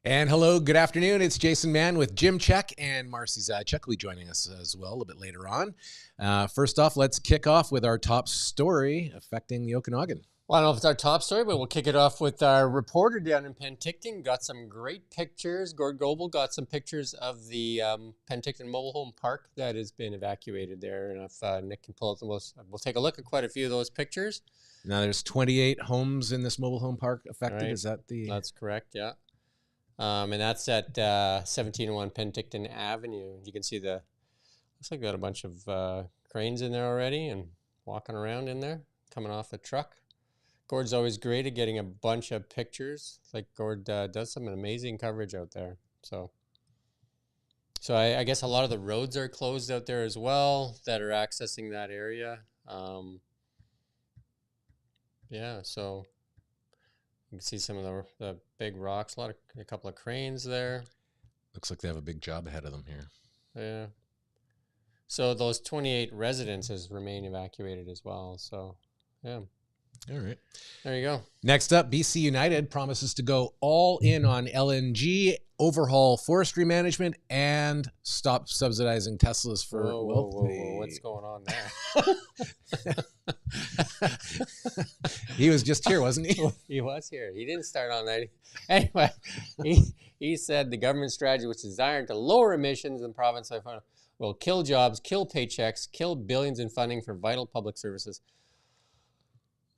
And hello, good afternoon. It's Jason Mann with Jim Check, and Marci's Check will be joining us as well a little bit later on. First off, let's kick off with our top story affecting the Okanagan. Well, I don't know if it's our top story, but we'll kick it off with our reporter down in Penticton. Got some great pictures. Gord Goebel got some pictures of the Penticton mobile home park that has been evacuated there. And if Nick can pull up the most, we'll take a look at quite a few of those pictures. Now, there's 28 homes in this mobile home park affected. Right. Is that the... That's correct, yeah. And that's at 1701 Penticton Avenue. You can see looks like we got a bunch of cranes in there already and walking around in there, coming off the truck. Gord's always great at getting a bunch of pictures. It's like Gord does some amazing coverage out there. So I guess a lot of the roads are closed out there as well that are accessing that area. Yeah, so you can see some of the big rocks, a couple of cranes there. Looks like they have a big job ahead of them here. Yeah. So those 28 residences remain evacuated as well. So, yeah. All right. There you go. Next up, BC United promises to go all in on LNG, overhaul forestry management, and stop subsidizing Teslas for wealthy. Whoa. What's going on there? He was just here, wasn't he? He was here. He didn't start on that. Anyway, he said the government strategy, which is designed to lower emissions in the province, will kill jobs, kill paychecks, kill billions in funding for vital public services.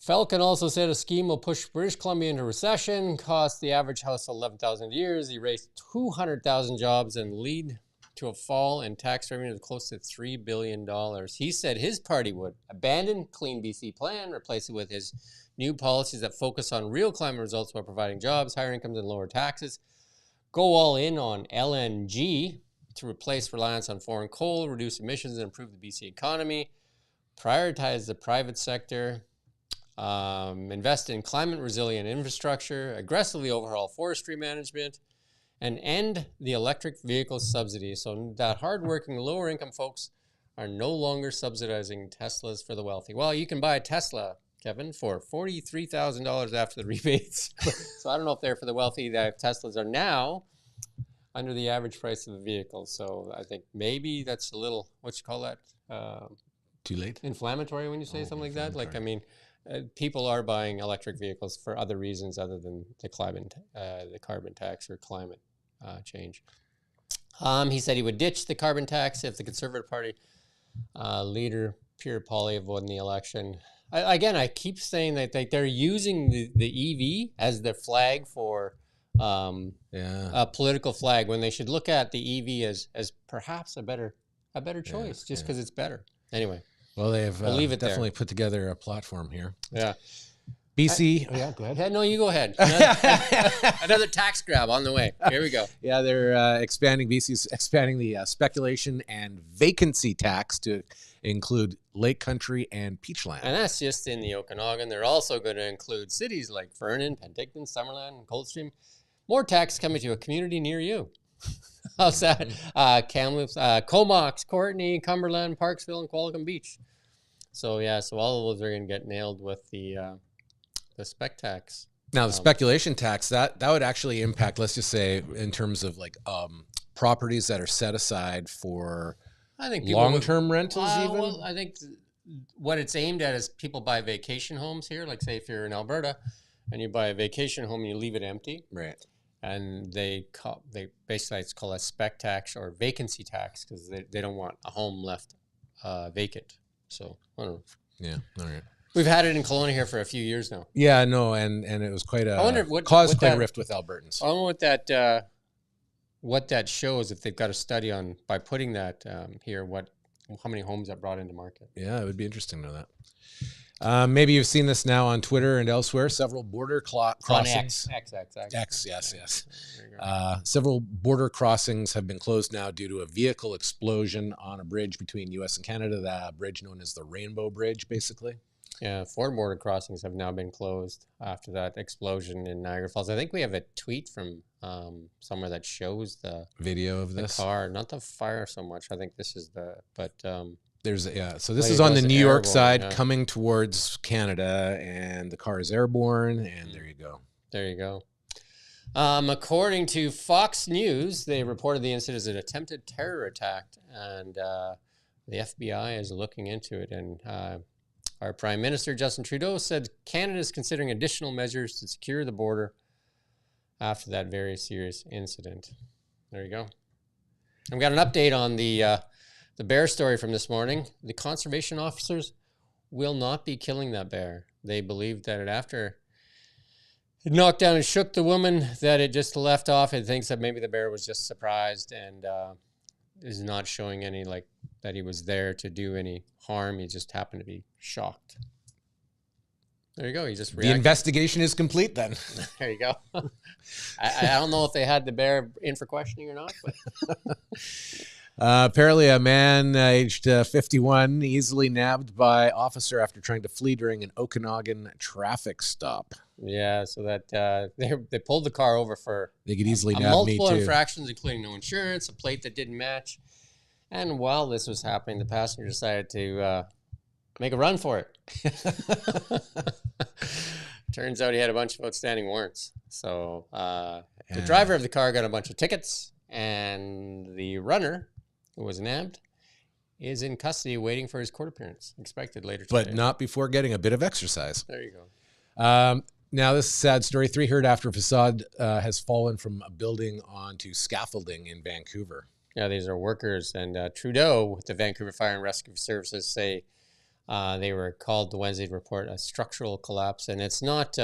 Falcon also said a scheme will push British Columbia into recession, cost the average household $11,000 a year, erase 200,000 jobs, and lead to a fall in tax revenue of close to $3 billion. He said his party would abandon Clean BC plan, replace it with his new policies that focus on real climate results while providing jobs, higher incomes, and lower taxes. Go all in on LNG to replace reliance on foreign coal, reduce emissions, and improve the BC economy. Prioritize the private sector. Invest in climate resilient infrastructure, aggressively overhaul forestry management, and end the electric vehicle subsidy so that hardworking lower income folks are no longer subsidizing Teslas for the wealthy. Well, you can buy a Tesla, Kevin, for $43,000 after the rebates. So I don't know if they're for the wealthy. That Teslas are now under the average price of the vehicle. So I think maybe that's a little, what you call that? Too late? Inflammatory when you say something like that. Like, I mean, people are buying electric vehicles for other reasons other than the carbon tax or climate change. He said he would ditch the carbon tax if the Conservative Party leader Pierre Poilievre won the election. I keep saying that they're using the EV as their flag for a political flag when they should look at the EV as perhaps a better choice just because it's better. Anyway. Well, they've definitely put together a platform here. Yeah. BC. Go ahead. No, you go ahead. Another tax grab on the way. Here we go. Yeah, they're expanding the speculation and vacancy tax to include Lake Country and Peachland. And that's just in the Okanagan. They're also going to include cities like Vernon, Penticton, Summerland, and Coldstream. More tax coming to a community near you. How's that? Kamloops, Comox, Courtenay, Cumberland, Parksville, and Qualicum Beach. So all of those are going to get nailed with the spec tax. Now, the speculation tax, that would actually impact, let's just say, in terms of like properties that are set aside for long-term rentals even? Well, I think what it's aimed at is people buy vacation homes here. Like, say, if you're in Alberta and you buy a vacation home and you leave it empty. Right. And they basically, it's called a spec tax or vacancy tax because they don't want a home left vacant. So, I don't know. Yeah, all right. We've had it in Kelowna here for a few years now. Yeah, no, and it was quite a... I wonder caused quite a rift with Albertans. I don't know what that shows, if they've got a study on, by putting that here, how many homes that brought into market. Yeah, it would be interesting to know that. Maybe you've seen this now on Twitter and elsewhere. Several border crossings. X, yes. Several border crossings have been closed now due to a vehicle explosion on a bridge between U.S. and Canada. That bridge known as the Rainbow Bridge, basically. Yeah, 4 border crossings have now been closed after that explosion in Niagara Falls. I think we have a tweet from somewhere that shows the video of this car, not the fire so much. I think this is so this is on the New York side coming towards Canada, and the car is airborne, and there you go. According to Fox News, they reported the incident as an attempted terror attack, and the FBI is looking into it. And our Prime Minister, Justin Trudeau, said Canada is considering additional measures to secure the border after that very serious incident. There you go. I've got an update on the bear story from this morning. The conservation officers will not be killing that bear. They believe that after it knocked down and shook the woman, that it just left off. It thinks that maybe the bear was just surprised and is not showing any, like, that he was there to do any harm. He just happened to be shocked. There you go. He just reacted. The investigation is complete then. There you go. I don't know if they had the bear in for questioning or not. But. Apparently a man aged 51 easily nabbed by officer after trying to flee during an Okanagan traffic stop. Yeah, so that they pulled the car over for they could easily nab multiple me too. infractions, including no insurance, a plate that didn't match. And while this was happening, the passenger decided to make a run for it. Turns out he had a bunch of outstanding warrants. So the driver of the car got a bunch of tickets, and the runner, who was nabbed, is in custody waiting for his court appearance, expected later today. But not before getting a bit of exercise. There you go. Now, this is a sad story. 3 heard after a facade has fallen from a building onto scaffolding in Vancouver. Yeah, these are workers. And Trudeau, with the Vancouver Fire and Rescue Services, say they were called the Wednesday to report a structural collapse. And it's not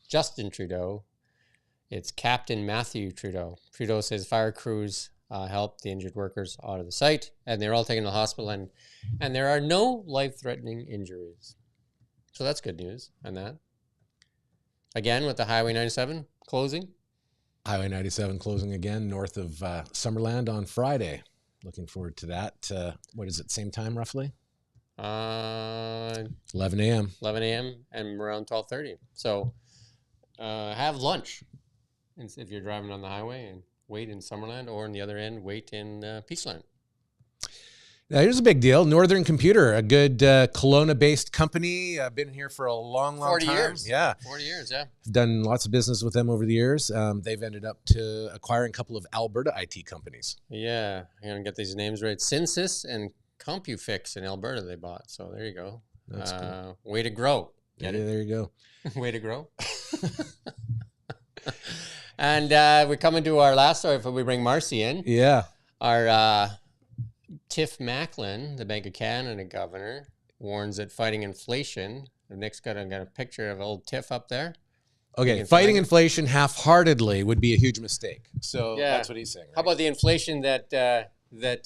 Justin Trudeau. It's Captain Matthew Trudeau. Trudeau says fire crews helped the injured workers out of the site, and they're all taken to the hospital, and there are no life-threatening injuries. So that's good news on that. Again, with the Highway 97 closing. Highway 97 closing again north of Summerland on Friday. Looking forward to that. What is it, same time roughly? 11 a.m. 11 a.m. and around 12:30. So have lunch if you're driving on the highway, and wait in Summerland, or on the other end, wait in Peachland. Now, here's a big deal. Northern Computer, a good Kelowna-based company. I've been here for a long 40 time. years. Yeah. 40 years, yeah. I've done lots of business with them over the years. They've ended up to acquiring a couple of Alberta IT companies. Yeah, I'm going to get these names right. Synsys and CompuFix in Alberta they bought. So there you go. That's cool. Way to grow. Get it? There you go. Way to grow. And we're coming to our last story before we bring Marci in. Yeah. Our Tiff Macklem, the Bank of Canada governor, warns that fighting inflation. Nick's got a picture of old Tiff up there. Okay, fighting inflation half-heartedly would be a huge mistake. So yeah. That's what he's saying. Right? How about the inflation that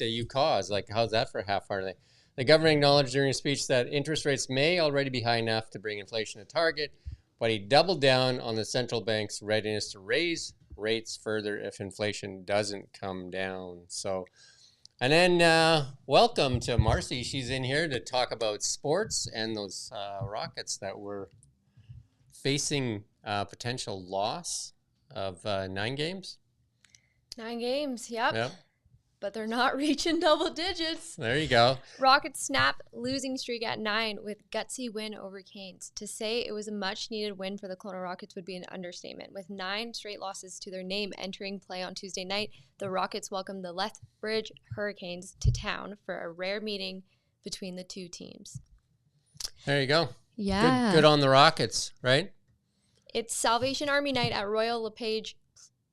you caused? Like, how's that for half-heartedly? The governor acknowledged during a speech that interest rates may already be high enough to bring inflation to target, but he doubled down on the central bank's readiness to raise rates further if inflation doesn't come down. So, and then welcome to Marci. She's in here to talk about sports and those Rockets that were facing potential loss of 9 games. 9 games, yep. Yep. But they're not reaching double digits. There you go. Rockets snap losing streak at 9 with gutsy win over Canes. To say it was a much-needed win for the Kelowna Rockets would be an understatement. With 9 straight losses to their name entering play on Tuesday night, the Rockets welcomed the Lethbridge Hurricanes to town for a rare meeting between the two teams. There you go. Yeah. Good on the Rockets, right? It's Salvation Army night at Royal LePage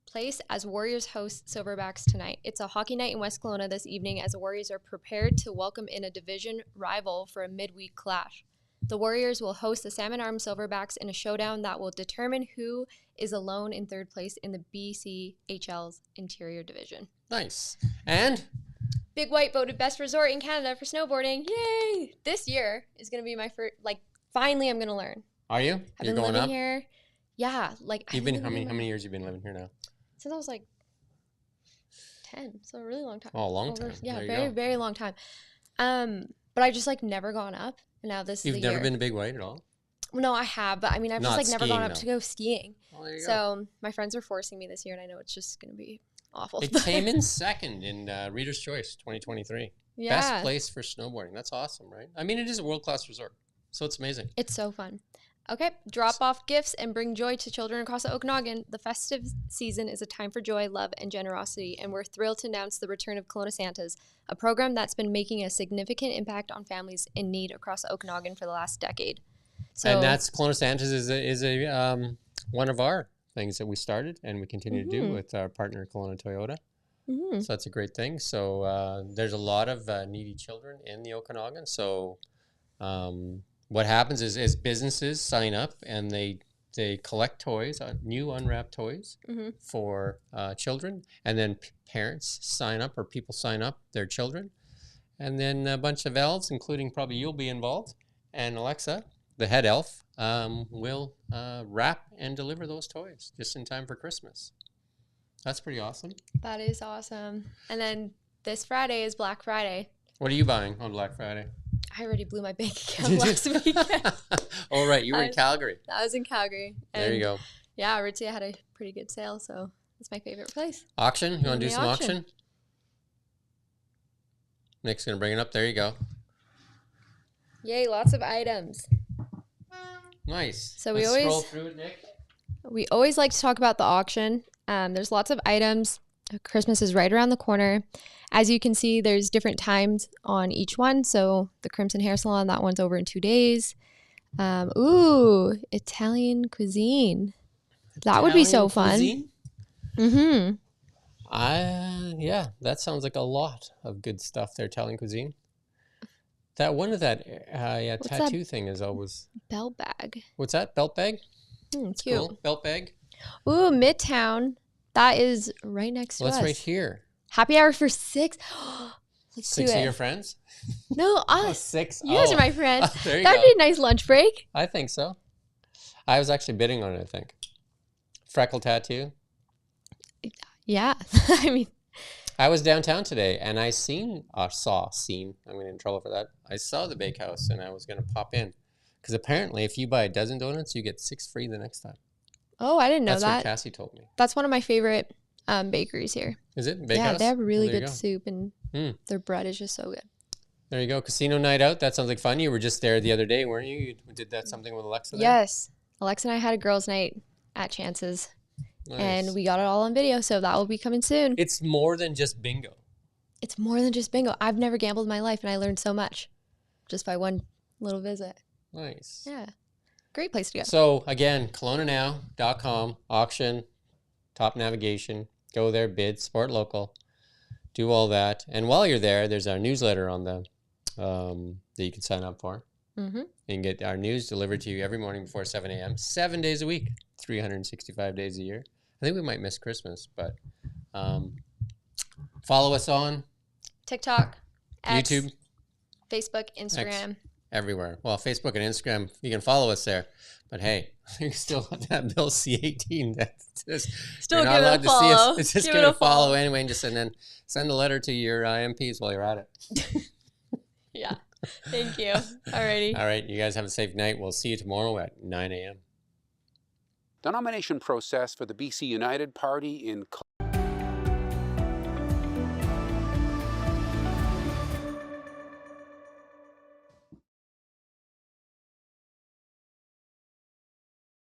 Place as Warriors host Silverbacks tonight. It's a hockey night in West Kelowna this evening as the Warriors are prepared to welcome in a division rival for a midweek clash. The Warriors will host the Salmon Arm Silverbacks in a showdown that will determine who is alone in 3rd place in the BCHL's interior division. Nice. And? Big White voted best resort in Canada for snowboarding. Yay! This year is going to be my first, finally I'm going to learn. Are you? I've You're been going living up? here. Yeah, You've been how many years you've been living here now? Since I was 10, so a really long time. Oh, a long time. Yeah, very, very long time. But I just never gone up. And now this is the year. You've never been to Big White at all? No, I have, but I mean, I've Not just never gone up skiing, to go skiing. Oh, there you go. So my friends are forcing me this year, and I know it's just going to be awful. It came in second in Reader's Choice 2023. Yeah. Best place for snowboarding. That's awesome, right? I mean, it is a world-class resort, so it's amazing. It's so fun. Okay, drop off gifts and bring joy to children across the Okanagan. The festive season is a time for joy, love, and generosity, and we're thrilled to announce the return of Kelowna Santas, a program that's been making a significant impact on families in need across the Okanagan for the last decade. So, and that's Kelowna Santas is a one of our things that we started and we continue to do with our partner Kelowna Toyota. So that's a great thing. So there's a lot of needy children in the Okanagan. So what happens is businesses sign up and they collect toys, new unwrapped toys for children, and then parents sign up or people sign up their children, and then a bunch of elves, including probably you'll be involved, and Alexa, the head elf, will wrap and deliver those toys just in time for Christmas. That's pretty awesome. That is awesome. And then this Friday is Black Friday. What are you buying on Black Friday? I already blew my bank account last weekend. Oh, right. You were in Calgary. I was in Calgary. There you go. Yeah, Aritzia had a pretty good sale, so it's my favorite place. Auction? You want to do some auction? Nick's going to bring it up. There you go. Yay, lots of items. Nice. So Let's scroll through it, Nick. We always like to talk about the auction. There's lots of items. Christmas is right around the corner. As you can see, there's different times on each one. So the Crimson Hair Salon, that one's over in 2 days. Ooh, Italian cuisine. That would be so fun. Yeah, that sounds like a lot of good stuff there, Italian cuisine. That one of that tattoo thing is always... Belt bag. What's that? Belt bag? Cute. Cool. Belt bag. Ooh, Midtown. That is right next to us. That's right here. Happy hour for 6. Let's 6 do it. of your friends? No, us. Oh, 6. You guys are my friends. There you That'd go. be a nice lunch break. I think so. I was actually bidding on it, I think. Freckle tattoo. Yeah. I mean, I was downtown today and I I'm going to get in trouble for that. I saw the bakehouse and I was going to pop in. Because apparently if you buy a dozen donuts, you get 6 free the next time. oh, I didn't know That's that. what Cassie told me. That's one of my favorite bakeries here. Is it? Yeah, Bakehouse? they have really There you good go. soup and their bread is just so good. There you go. Casino night out. That sounds like fun. You were just there the other day, weren't you? You did that something with Alexa there? Yes. Alexa and I had a girls' night at Chance's. Nice. And we got it all on video, so that will be coming soon. It's more than just bingo. It's more than just bingo. I've never gambled in my life, and I learned so much just by one little visit. Nice. Yeah. Great place to go. So, again, KelownaNow.com, auction, top navigation. Go there, bid, support local, do all that. And while you're there, there's our newsletter on the that you can sign up for. You can get our news delivered to you every morning before 7 a.m., 7 days a week, 365 days a year. I think we might miss Christmas, but follow us on TikTok, X, YouTube, Facebook, Instagram. X, everywhere. Well, Facebook and Instagram, you can follow us there. But hey, you still have that Bill C-18. That's just, Still you're not give it allowed a to see follow. us. It's just Give give it it a a follow follow. anyway, and just and then send a letter to your MPs while you're at it. Yeah. Thank you. Alrighty. All right, you guys have a safe night. We'll see you tomorrow at 9 a.m. The nomination process for the BC United Party in